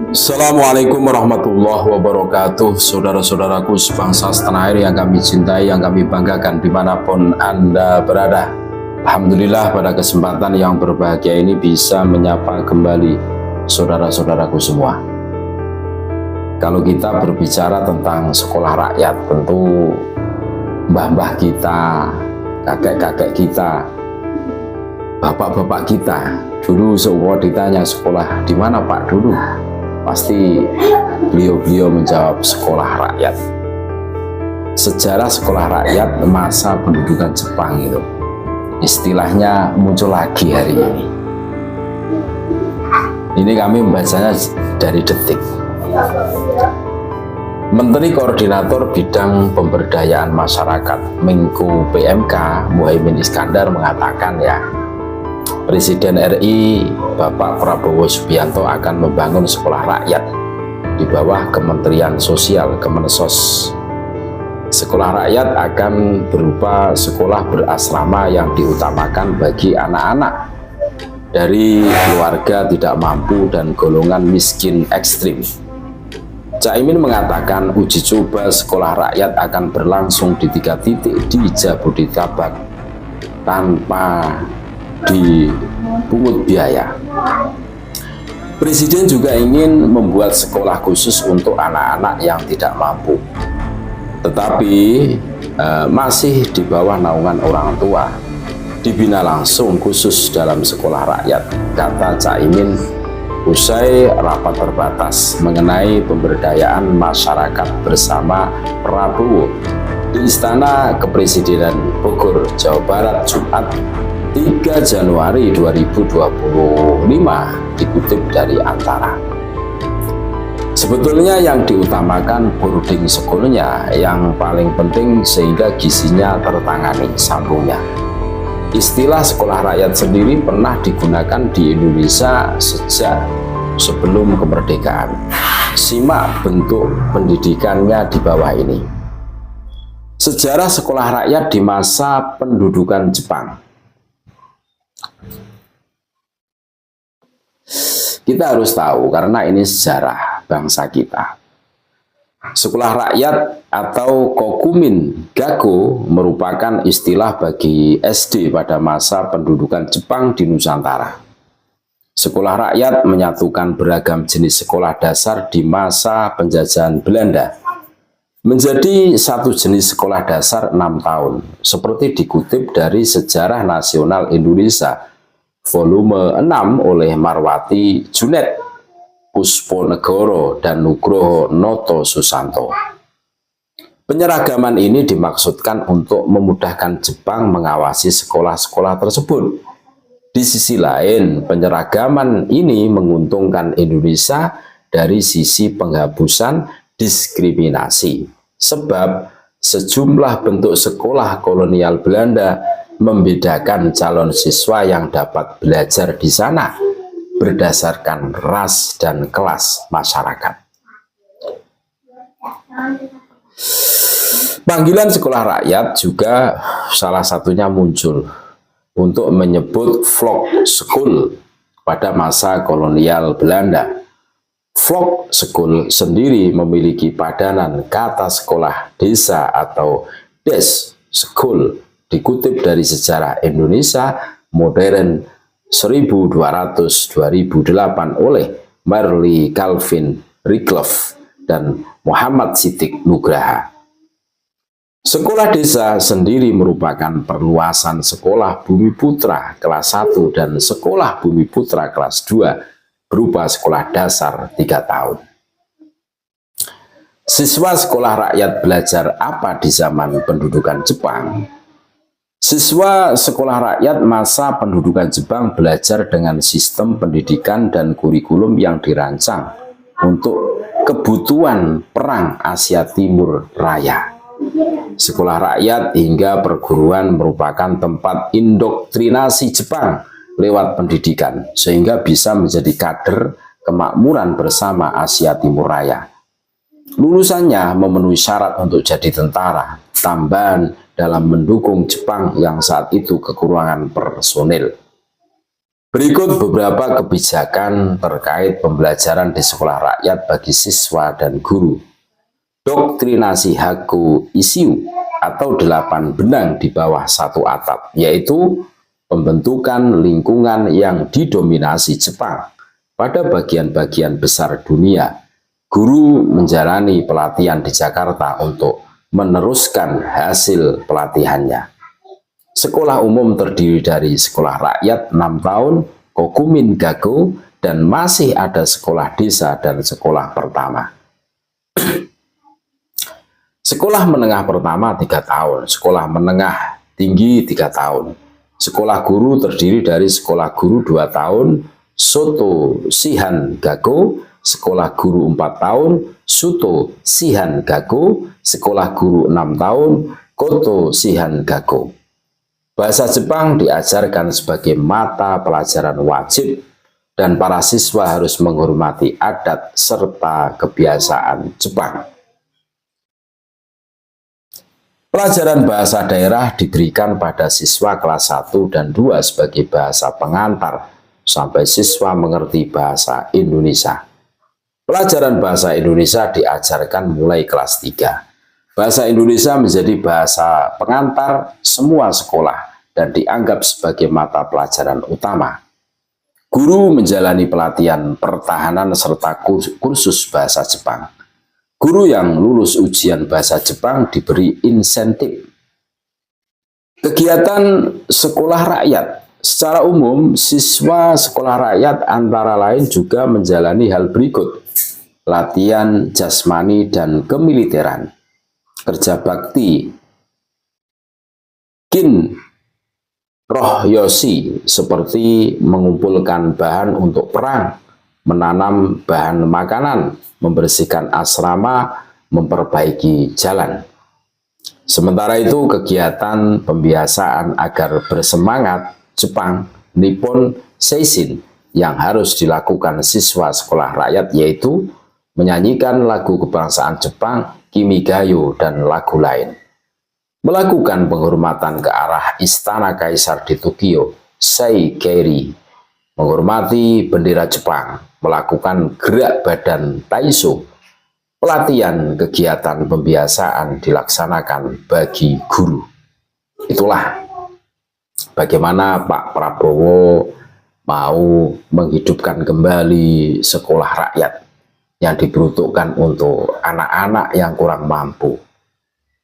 Assalamualaikum warahmatullahi wabarakatuh. Saudara-saudaraku sebangsa setanah air yang kami cintai, yang kami banggakan dimanapun Anda berada. Alhamdulillah pada kesempatan yang berbahagia ini bisa menyapa kembali saudara-saudaraku semua. Kalau kita berbicara tentang sekolah rakyat, tentu mbah-mbah kita, kakek-kakek kita, bapak-bapak kita dulu semua ditanya sekolah di mana Pak dulu, pasti beliau-beliau menjawab sekolah rakyat. Sejarah sekolah rakyat masa pendudukan Jepang itu istilahnya muncul lagi hari ini. Ini kami membacanya dari Detik. Menteri Koordinator Bidang Pemberdayaan Masyarakat Menko PMK Muhaimin Iskandar mengatakan Presiden RI Bapak Prabowo Subianto akan membangun sekolah rakyat di bawah Kementerian Sosial Kemensos. Sekolah rakyat akan berupa sekolah berasrama yang diutamakan bagi anak-anak dari keluarga tidak mampu dan golongan miskin ekstrim. Caimin mengatakan uji coba sekolah rakyat akan berlangsung di 3 titik di Jabodetabek tanpa dipungut biaya. Presiden juga ingin membuat sekolah khusus untuk anak-anak yang tidak mampu, tetapi masih di bawah naungan orang tua, dibina langsung khusus dalam sekolah rakyat, kata Caimin usai rapat terbatas mengenai pemberdayaan masyarakat bersama Prabowo di Istana Kepresidenan Bogor, Jawa Barat, Jumat 3 Januari 2025, dikutip dari Antara. Sebetulnya yang diutamakan boarding school-nya yang paling penting sehingga gizinya tertangani, sambungnya. Istilah sekolah rakyat sendiri pernah digunakan di Indonesia sejak sebelum kemerdekaan. Simak bentuk pendidikannya di bawah ini. Sejarah sekolah rakyat di masa pendudukan Jepang. Kita harus tahu karena ini sejarah bangsa kita. Sekolah rakyat atau Kokumin Gago merupakan istilah bagi SD pada masa pendudukan Jepang di Nusantara. Sekolah rakyat menyatukan beragam jenis sekolah dasar di masa penjajahan Belanda menjadi satu jenis sekolah dasar 6 tahun, seperti dikutip dari Sejarah Nasional Indonesia volume 6 oleh Marwati Junet, Pusponegoro, dan Nugroho Noto Susanto. Penyeragaman ini dimaksudkan untuk memudahkan Jepang mengawasi sekolah-sekolah tersebut. Di sisi lain, penyeragaman ini menguntungkan Indonesia dari sisi penghapusan diskriminasi, sebab sejumlah bentuk sekolah kolonial Belanda membedakan calon siswa yang dapat belajar di sana berdasarkan ras dan kelas masyarakat. Panggilan sekolah rakyat juga salah satunya muncul untuk menyebut vlog school pada masa kolonial Belanda. Vlog school sendiri memiliki padanan kata sekolah desa atau des school, dikutip dari Sejarah Indonesia Modern 1200-2008 oleh Marley Calvin Rickloff dan Muhammad Siddiq Nugraha. Sekolah desa sendiri merupakan perluasan sekolah Bumi Putra kelas 1 dan sekolah Bumi Putra kelas 2 berupa sekolah dasar 3 tahun. Siswa sekolah rakyat belajar apa di zaman pendudukan Jepang? Siswa sekolah rakyat masa pendudukan Jepang belajar dengan sistem pendidikan dan kurikulum yang dirancang untuk kebutuhan Perang Asia Timur Raya. Sekolah rakyat hingga perguruan merupakan tempat indoktrinasi Jepang lewat pendidikan, sehingga bisa menjadi kader kemakmuran bersama Asia Timur Raya. Lulusannya memenuhi syarat untuk jadi tentara tambahan dalam mendukung Jepang yang saat itu kekurangan personil. Berikut beberapa kebijakan terkait pembelajaran di sekolah rakyat bagi siswa dan guru. Doktrinasi Haku Isiu atau 8 benang di bawah satu atap, yaitu pembentukan lingkungan yang didominasi Jepang pada bagian-bagian besar dunia. Guru menjalani pelatihan di Jakarta untuk meneruskan hasil pelatihannya. Sekolah umum terdiri dari sekolah rakyat 6 tahun, Kokumin Gago, dan masih ada sekolah desa dan sekolah pertama. Sekolah menengah pertama 3 tahun, sekolah menengah tinggi 3 tahun. Sekolah guru terdiri dari sekolah guru 2 tahun, Soto Shihan Gago, sekolah guru 4 tahun, Suto Shihan Gago, sekolah guru 6 tahun, Koto Shihan Gago. Bahasa Jepang diajarkan sebagai mata pelajaran wajib dan para siswa harus menghormati adat serta kebiasaan Jepang. Pelajaran bahasa daerah diberikan pada siswa kelas 1 dan 2 sebagai bahasa pengantar sampai siswa mengerti bahasa Indonesia. Pelajaran bahasa Indonesia diajarkan mulai kelas 3. Bahasa Indonesia menjadi bahasa pengantar semua sekolah dan dianggap sebagai mata pelajaran utama. Guru menjalani pelatihan pertahanan serta kursus bahasa Jepang. Guru yang lulus ujian bahasa Jepang diberi insentif. Kegiatan sekolah rakyat. Secara umum, siswa sekolah rakyat antara lain juga menjalani hal berikut: latihan jasmani dan kemiliteran, kerja bakti, kin roh yosi seperti mengumpulkan bahan untuk perang, menanam bahan makanan, membersihkan asrama, memperbaiki jalan. Sementara itu, kegiatan pembiasaan agar bersemangat Jepang Nippon Seishin yang harus dilakukan siswa sekolah rakyat yaitu menyanyikan lagu kebangsaan Jepang, Kimigayo, dan lagu lain. Melakukan penghormatan ke arah Istana Kaisar di Tokyo, Seikeiri, menghormati bendera Jepang, melakukan gerak badan Taiso. Pelatihan kegiatan pembiasaan dilaksanakan bagi guru. Itulah bagaimana Pak Prabowo mau menghidupkan kembali sekolah rakyat yang diperuntukkan untuk anak-anak yang kurang mampu.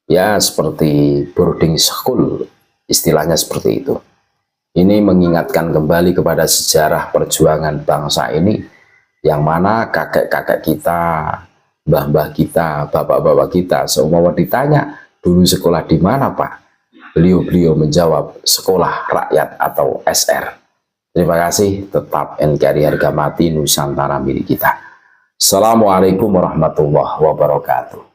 Ya, seperti boarding school, istilahnya seperti itu. Ini mengingatkan kembali kepada sejarah perjuangan bangsa ini, yang mana kakek-kakek kita, mbah-mbah kita, bapak-bapak kita, semua ditanya, dulu sekolah di mana Pak? Beliau menjawab, sekolah rakyat atau SR. Terima kasih, tetap NKRI harga mati, Nusantara milik kita. Assalamualaikum warahmatullahi wabarakatuh.